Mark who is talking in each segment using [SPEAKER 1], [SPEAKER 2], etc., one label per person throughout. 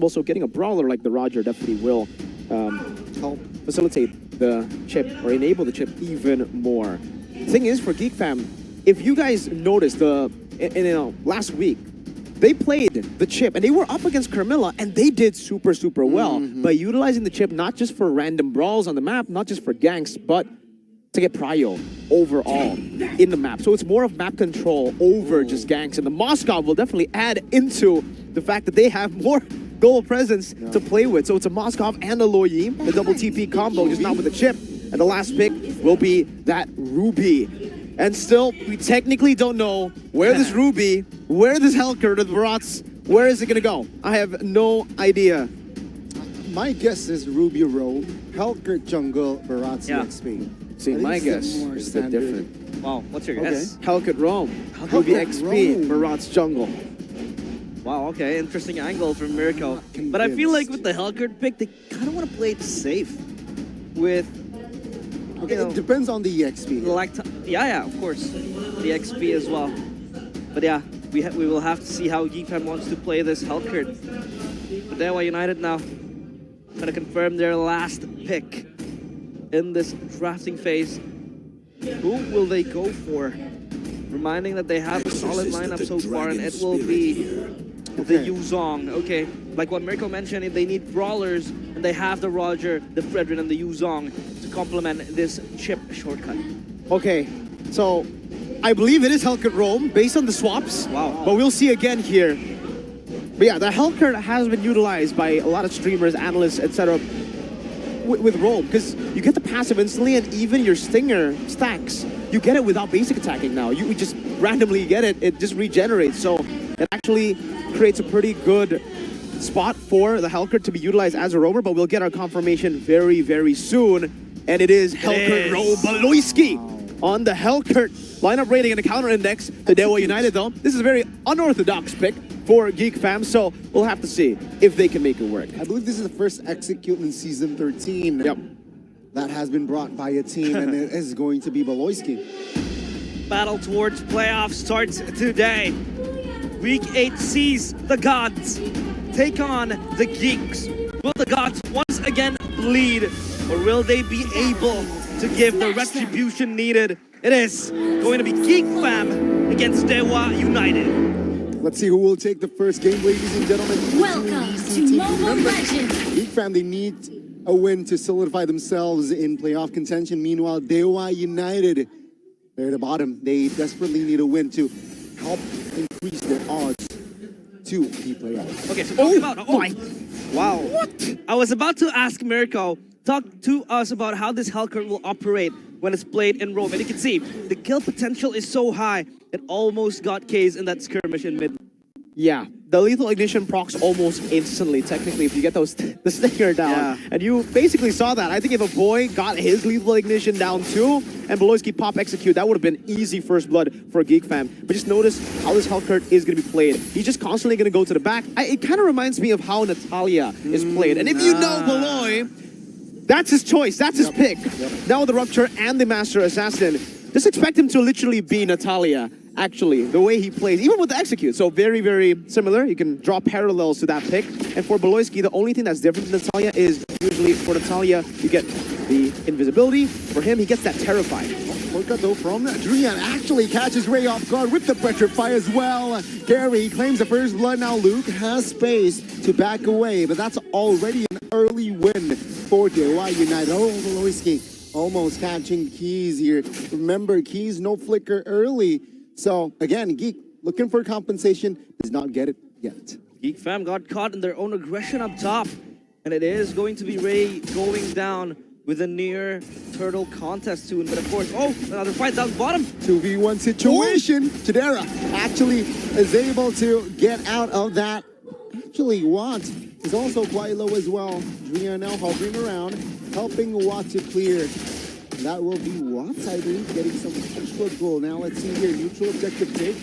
[SPEAKER 1] Also, getting a brawler like the Roger definitely will help facilitate the chip or enable the chip even more. Thing is, for Geek Fam, if you guys noticed last week, they played the chip and they were up against Carmilla and they did super well by utilizing the chip not just for random brawls on the map, not just for ganks, but to get prio overall in the map. So it's more of map control over just ganks, and the Moscow will definitely add into the fact that they have more global presence to play with. So it's a Moscow and a Loyi, the double TP combo, just not with the chip. And the last pick will be that Ruby. And still, we technically don't know where this Ruby, where this Helker, the Barats, where is it gonna go? I have no idea.
[SPEAKER 2] My guess is Ruby Row, Helker jungle, Barats XP.
[SPEAKER 1] See, my guess is a bit different.
[SPEAKER 3] Wow, what's your guess?
[SPEAKER 1] Helker Rome, Ruby XP, Barats jungle.
[SPEAKER 3] Wow, okay, interesting angle from Mirko. But I feel like with the Helker pick, they kind of want to play it safe with...
[SPEAKER 2] Okay, it depends on the EXP.
[SPEAKER 3] Yeah, of course. The XP as well. But yeah, we will have to see how Geek Fam wants to play this Helker. But Dewa United now trying to confirm their last pick in this drafting phase. Who will they go for? Reminding that they have a solid lineup so far, and it will be the Yuzong. Okay, like what Mirko mentioned, if they need brawlers, and they have the Roger, the Fredrin, and the Yuzong to complement this chip shortcut.
[SPEAKER 1] Okay, so I believe it is Helker Rome based on the swaps.
[SPEAKER 3] Wow.
[SPEAKER 1] But we'll see again here. But yeah, the Helker has been utilized by a lot of streamers, analysts, etc. with Rome, because you get the passive instantly, and even your Stinger stacks, you get it without basic attacking now. You just randomly get it, it just regenerates. So it actually creates a pretty good spot for the Helker to be utilized as a roamer, but we'll get our confirmation very soon. And it is Helker Baloyski on the Helker lineup rating and the counter index to Dewa United, though. This is a very unorthodox pick for Geek Fam, so we'll have to see if they can make it work.
[SPEAKER 2] I believe this is the first execute in Season 13 that has been brought by a team, and it is going to be Baloyski.
[SPEAKER 3] Battle towards playoffs starts today. Week 8 sees the gods take on the Geeks. Will the gods once again bleed, or will they be able to give the retribution needed? It is going to be Geek Fam against Dewa United.
[SPEAKER 2] Let's see who will take the first game, ladies and gentlemen.
[SPEAKER 4] Welcome to Mobile Legends.
[SPEAKER 2] Geek Fam, they need a win to solidify themselves in playoff contention. Meanwhile, Dewa United, they're at the bottom. They desperately need a win to help increase their odds to the playoffs.
[SPEAKER 3] Okay, so wow. What? I was about to ask Mirko, talk to us about how this Helker will operate when it's played in Rome. And you can see, the kill potential is so high, it almost got K's in that skirmish in mid.
[SPEAKER 1] Yeah, the lethal ignition procs almost instantly, technically, if you get the stinger down.
[SPEAKER 3] Yeah.
[SPEAKER 1] And you basically saw that. I think if a boy got his lethal ignition down too, and Baloyski pop execute, that would have been easy first blood for Geek Fam. But just notice how this Helker is going to be played. He's just constantly going to go to the back. It kind of reminds me of how Natalia is played. And if you know Baloy, that's his choice, that's his pick. Now with the Rupture and the Master Assassin, just expect him to literally be Natalia, actually, the way he plays, even with the execute. So very similar. You can draw parallels to that pick. And for Baloyski, the only thing that's different than Natalia is usually for Natalia, you get the invisibility. For him, he gets that terrifying.
[SPEAKER 2] Look at though from Drian actually catches Ray off guard with the petrify as well. Gary claims the first blood. Now Luke has space to back away, but that's already an early win for Dewa United. Oh, Baloyski almost catching Keys here. Remember, Keys no flicker early. So again, Geek looking for compensation, does not get it yet.
[SPEAKER 3] Geek Fam got caught in their own aggression up top, and it is going to be Ray going down with a near turtle contest soon. But of course, another fight down bottom.
[SPEAKER 2] 2v1 situation. Chidera actually is able to get out of that. Actually, Watt is also quite low as well. Drian now hovering around, helping Watt to clear. And that will be Watt, I believe, getting some extra goal. Now let's see here, neutral objective take.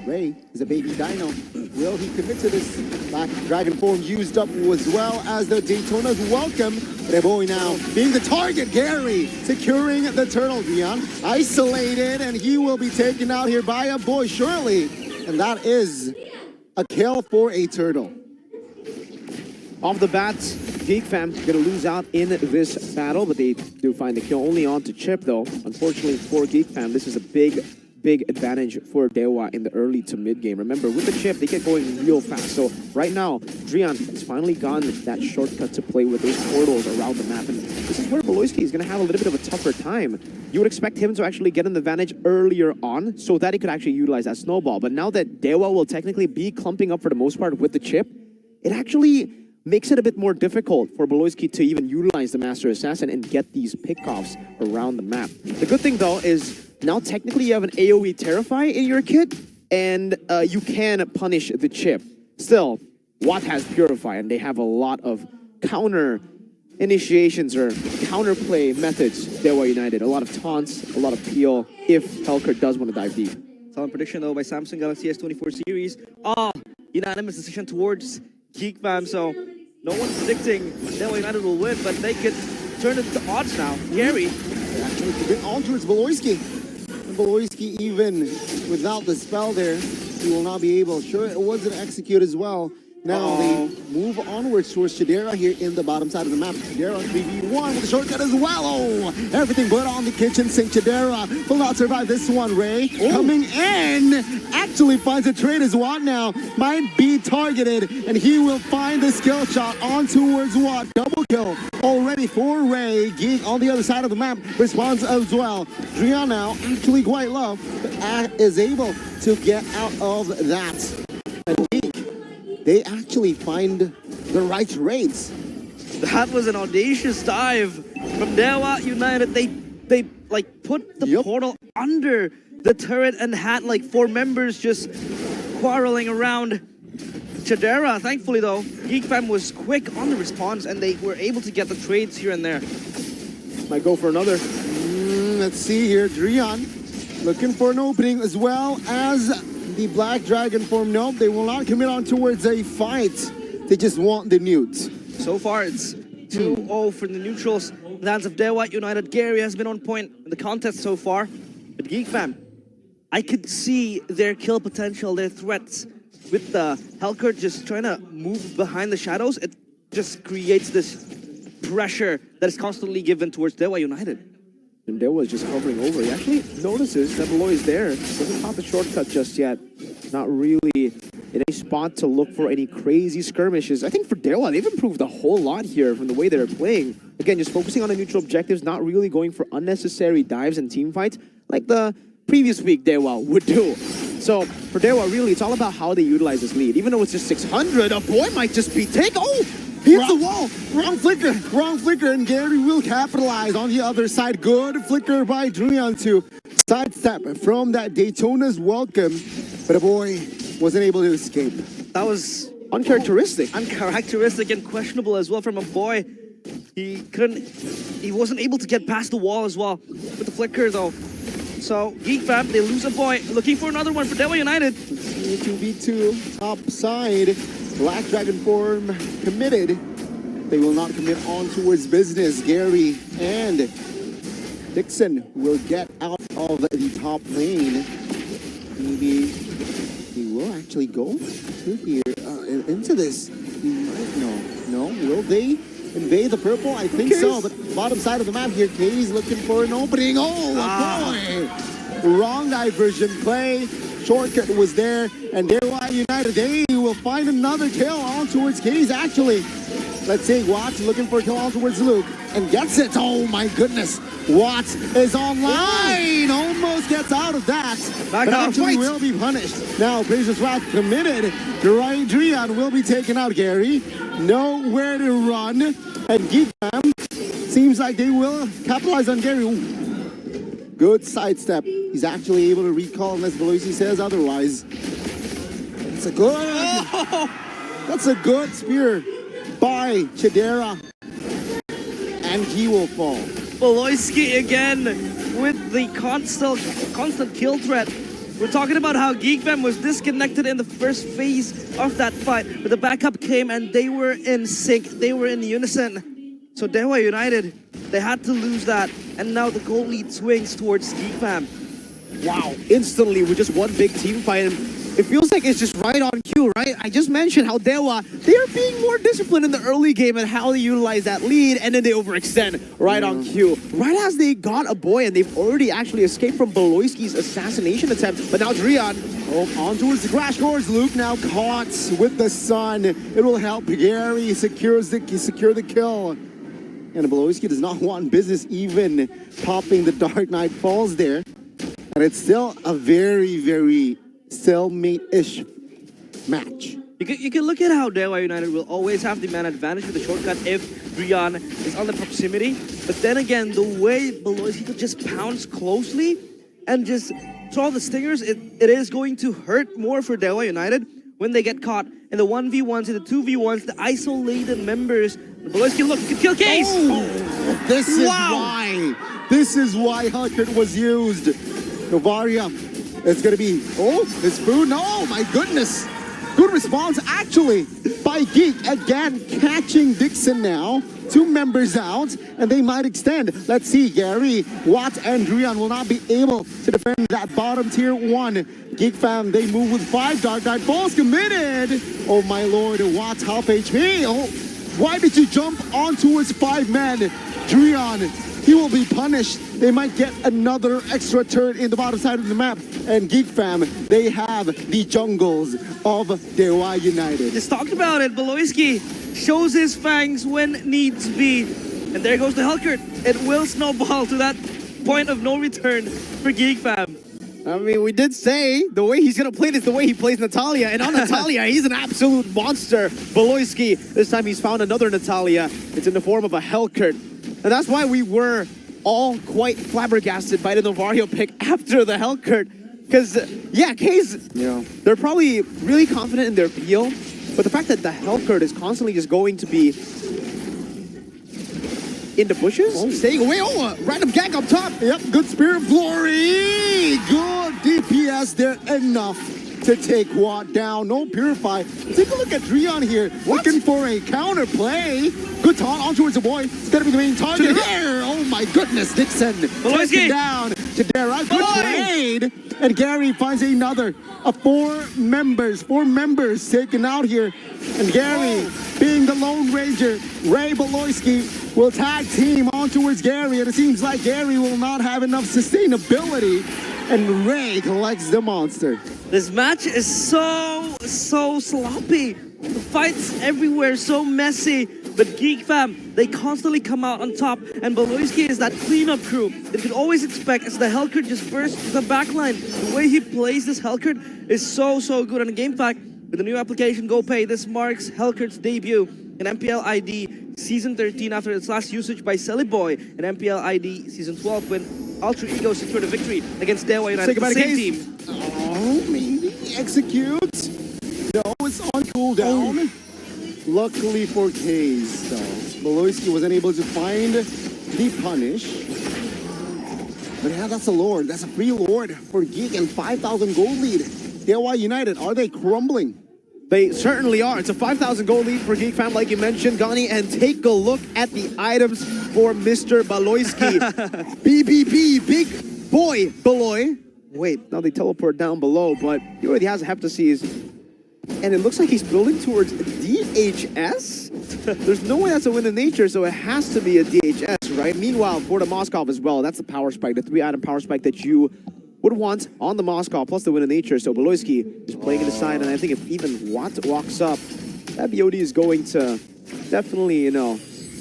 [SPEAKER 2] Ray is a baby dino. Will he commit to this? Black Dragon form used up as well as the Daytona's welcome. Reboy now being the target. Gary securing the turtle. Dion isolated, and he will be taken out here by a boy surely. And that is a kill for a turtle.
[SPEAKER 1] Off the bat, Geek fam gonna lose out in this battle, but they do find the kill only on to Chip though. Unfortunately for Geek fam, this is a big advantage for Dewa in the early to mid game. Remember, with the chip, they get going real fast. So right now, Drian has finally gotten that shortcut to play with those portals around the map. And this is where Beloyski is going to have a little bit of a tougher time. You would expect him to actually get an advantage earlier on so that he could actually utilize that snowball. But now that Dewa will technically be clumping up for the most part with the chip, it actually makes it a bit more difficult for Beloyski to even utilize the Master Assassin and get these pickoffs around the map. The good thing though is now technically you have an AoE Terrify in your kit and you can punish the chip. Still, Watt has Purify and they have a lot of counter initiations or counterplay methods. Dewa United, a lot of taunts, a lot of peel if Helkert does want to dive deep.
[SPEAKER 3] Solid prediction though by Samsung Galaxy S24 series. Unanimous decision towards Geek fam, so no one's predicting Dewa United will win, but they could turn it to odds now. Gary.
[SPEAKER 2] Actually, a bit on towards Beloyski. And Beloyski, even without the spell there, he will not be able. Sure, it wasn't execute as well. Now they move onwards towards Chidera here in the bottom side of the map. Chidera 3v1 with a shortcut as well. Oh, everything but on the kitchen sink. Chidera will not survive this one. Ray coming in, actually finds a trade as Watt now. Might be targeted, and he will find the skill shot on towards Watt. Double kill already for Ray. Geek on the other side of the map responds as well. Drian now actually quite low, but is able to get out of that. And Geek, they actually find the right trades.
[SPEAKER 3] That was an audacious dive from Dewa United. They like put the portal under the turret and had like 4 members just quarreling around Chidera. Thankfully though, Geek fam was quick on the response and they were able to get the trades here and there.
[SPEAKER 1] Might go for another.
[SPEAKER 2] Let's see here, Drian looking for an opening as well as the Black Dragon form. Nope, they will not commit on towards a fight. They just want the newt.
[SPEAKER 3] So far, it's 2-0 for the neutrals. In the hands of Dewa United. Gary has been on point in the contest so far. But Geek fam, I could see their kill potential, their threats. With the Helkert just trying to move behind the shadows, it just creates this pressure that is constantly given towards Dewa United.
[SPEAKER 1] And Dewa is just hovering over. He actually notices that Beloy is there. Doesn't pop the shortcut just yet. Not really in a spot to look for any crazy skirmishes. I think for Dewa, they've improved a whole lot here from the way they're playing. Again, just focusing on the neutral objectives, not really going for unnecessary dives and team fights like the previous week Dewa would do. So for Dewa, really, it's all about how they utilize this lead. Even though it's just 600, a boy might just be taken. Oh!
[SPEAKER 2] Hits the wall. Wrong flicker, and Gary will capitalize on the other side. Good flicker by Drian to sidestep from that Daytona's welcome, but a boy wasn't able to escape.
[SPEAKER 3] That was
[SPEAKER 1] uncharacteristic.
[SPEAKER 3] Uncharacteristic and questionable as well from a boy. He wasn't able to get past the wall as well with the flicker though. So Geek fam, they lose a boy. Looking for another one for Dewa United.
[SPEAKER 2] 2v2 top side. Black Dragon form committed. They will not commit on towards business. Gary and Dixon will get out of the top lane. Maybe he will actually go through here into this. He might no. Will they invade the purple? I think so. But bottom side of the map here, Kay's looking for an opening. Oh, boy! Wrong diversion play. Shortcut was there, and Dewa United, they will find another kill on towards Kay's actually. Let's see, Watts looking for a kill on towards Luke, and gets it. Oh my goodness, Watts is online, almost gets out of that, but actually will be punished. Now, Precious Wrath committed, Drian will be taken out, Gary. Nowhere to run, and Geek fam seems like they will capitalize on Gary. Ooh. Good sidestep. He's actually able to recall unless Beloysi says otherwise. That's a good spear by Chidera. And he will fall.
[SPEAKER 3] Beloyski again with the constant kill threat. We're talking about how Geek fam was disconnected in the first phase of that fight, but the backup came and they were in sync. They were in unison. So Dewa United, they had to lose that, and now the goal lead swings towards Geek fam.
[SPEAKER 1] Wow, instantly with just one big team fight. And it feels like it's just right on cue, right? I just mentioned how Dewa, they're being more disciplined in the early game and how they utilize that lead, and then they overextend right on cue. Right as they got a boy, and they've already actually escaped from Beloyski's assassination attempt, but now Drian,
[SPEAKER 2] on towards the crash course. Luke now caught with the sun. It will help Gary secure the kill. And Beloyski does not want business even popping the Dark Knight Falls there. And it's still a very, very stalemate-ish match.
[SPEAKER 3] You can look at how Dewa United will always have the man advantage with the shortcut if Drian is on the proximity. But then again, the way Beloyski could just pounce closely and just throw the stingers, it is going to hurt more for Dewa United when they get caught in the 1v1s, in the 2v1s, the isolated members. Beloyski, look, can kill Case!
[SPEAKER 2] Oh, this is why. This is why Hellcat was used. Novaria, it's gonna be, his food, no, my goodness. Good response, actually, by Geek. Again, catching Dixon now. 2 members out, and they might extend. Let's see, Gary, Watt, and Drian will not be able to defend that bottom tier 1. Geek fam, they move with 5. Dark Knight Falls committed. Oh, my lord, Watt, half HP. Oh, why did you jump on towards 5 men? Drian, he will be punished. They might get another extra turn in the bottom side of the map. And Geek fam, they have the jungles of Dewa United.
[SPEAKER 3] Just talked about it. Beloyski shows his fangs when needs be. And there goes the Hellcat. It will snowball to that point of no return for Geek fam.
[SPEAKER 1] I mean, we did say the way he's going to play this, the way he plays Natalia. And on Natalia, he's an absolute monster. Beloyski, this time he's found another Natalia. It's in the form of a Hellcat. And that's why we were all quite flabbergasted by the Novario pick after the Hellcat. Because, yeah, K's, they're probably really confident in their peel. But the fact that the Hellcat is constantly just going to be in the bushes, staying away. Random gank up top.
[SPEAKER 2] Yep, good Spirit of Glory. Good DPS there, enough to take Watt down. No Purify. Take a look at Drian here, looking for a counter play. Good taunt on towards the boy. It's gonna be the main target here. Oh my goodness, Dixon taken down. Chidera, good trade. And Gary finds another. 4 members taken out here. And Gary, being the Lone Ranger, Ray Beloyski will tag team on towards Gary. And it seems like Gary will not have enough sustainability. And Ray collects the monster.
[SPEAKER 3] This match is so sloppy. The fights everywhere, so messy. But Geek fam, they constantly come out on top. And Beloyski is that cleanup crew that you can always expect as the Hellcat just bursts the backline. The way he plays this Hellcat is so good. And in GameFAQ, with the new application GoPay, this marks Hellcat's debut in MPL ID Season 13 after its last usage by Boy in MPL ID Season 12 when Ultra Ego secured a victory against Dewa United, the same team.
[SPEAKER 2] Oh, maybe execute. No, it's on cooldown. Luckily for Kaze, though, Beloyski was unable to find the punish. But yeah, that's a lord. That's a free lord for Geek and 5,000 gold lead. Dewa United, are they crumbling?
[SPEAKER 1] They certainly are. It's a 5,000 gold lead for Geek fam, like you mentioned, Gani. And take a look at the items for Mr. Beloyski. BBB, big boy Beloy. Wait, now they teleport down below, but he already has a Heptases. And it looks like he's building towards DHS? There's no way that's a win in nature, so it has to be a DHS, right? Meanwhile, for the Moskov as well, that's the power spike, the 3-item power spike that you would want on the Moskov, plus the win in nature. So Beloyski is playing it aside, and I think if even Watt walks up, that BOD is going to definitely,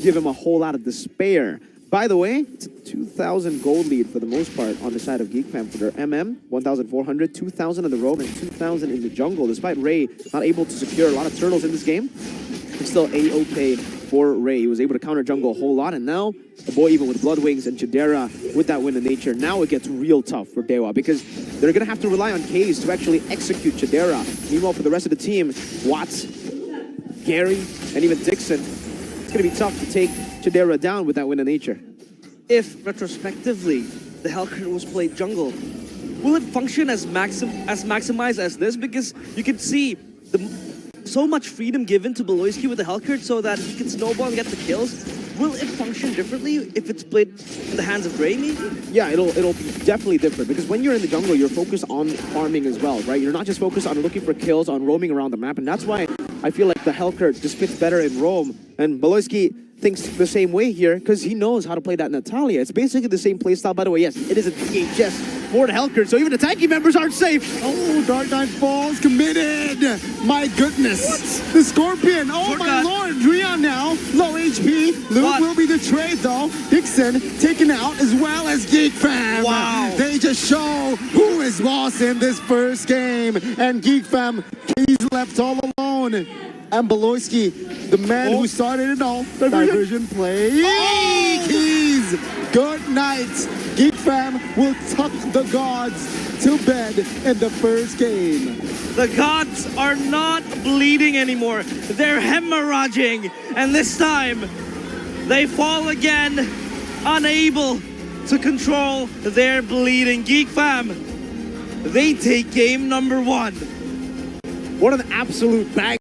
[SPEAKER 1] give him a whole lot of despair. By the way, it's a 2,000 gold lead for the most part on the side of Geek fam for their MM, 1,400, 2,000 in the roam, and 2,000 in the jungle. Despite Ray not able to secure a lot of turtles in this game, it's still A-OK for Ray. He was able to counter jungle a whole lot, and now the boy, even with Bloodwings and Chidera with that win in nature, now it gets real tough for Dewa because they're going to have to rely on Kaze to actually execute Chidera. Meanwhile, for the rest of the team, Watts, Gary, and even Dixon, it's going to be tough to take Chidera down with that win in nature.
[SPEAKER 3] If retrospectively the Hellcat was played jungle, will it function as maximized as this? Because you can see so much freedom given to Beloyski with the Hellcat so that he can snowball and get the kills. will it function differently if it's played in the hands of Dre, maybe?
[SPEAKER 1] Yeah, it'll be definitely different because when you're in the jungle, you're focused on farming as well, right? You're not just focused on looking for kills, on roaming around the map, and that's why I feel like the Hellcurt just fits better in roam. And Baloyski thinks the same way here because he knows how to play that Natalia. It's basically the same playstyle, by the way. Yes, it is a DHS for the Hellcurt, so even the tanky members aren't safe.
[SPEAKER 2] Oh, Dark Knight Falls committed. My goodness. What? The Scorpion. Oh,
[SPEAKER 3] Short
[SPEAKER 2] my
[SPEAKER 3] cut.
[SPEAKER 2] lord. Drian now. Low HP. Luke
[SPEAKER 3] What?
[SPEAKER 2] will be the trade, though. Dixon taken out as well as Geek Fam.
[SPEAKER 3] Wow.
[SPEAKER 2] They just show who is boss in this first game. And Geek Fam, he's left all alone. And Baloyski, the man who started it all. Diversion play. Keys. Good night. Geek Fam will tuck the gods to bed in the first game.
[SPEAKER 3] The gods are not bleeding anymore. They're hemorrhaging. And this time, they fall again, unable to control their bleeding. Geek Fam, they take game number 1.
[SPEAKER 1] What an absolute bang.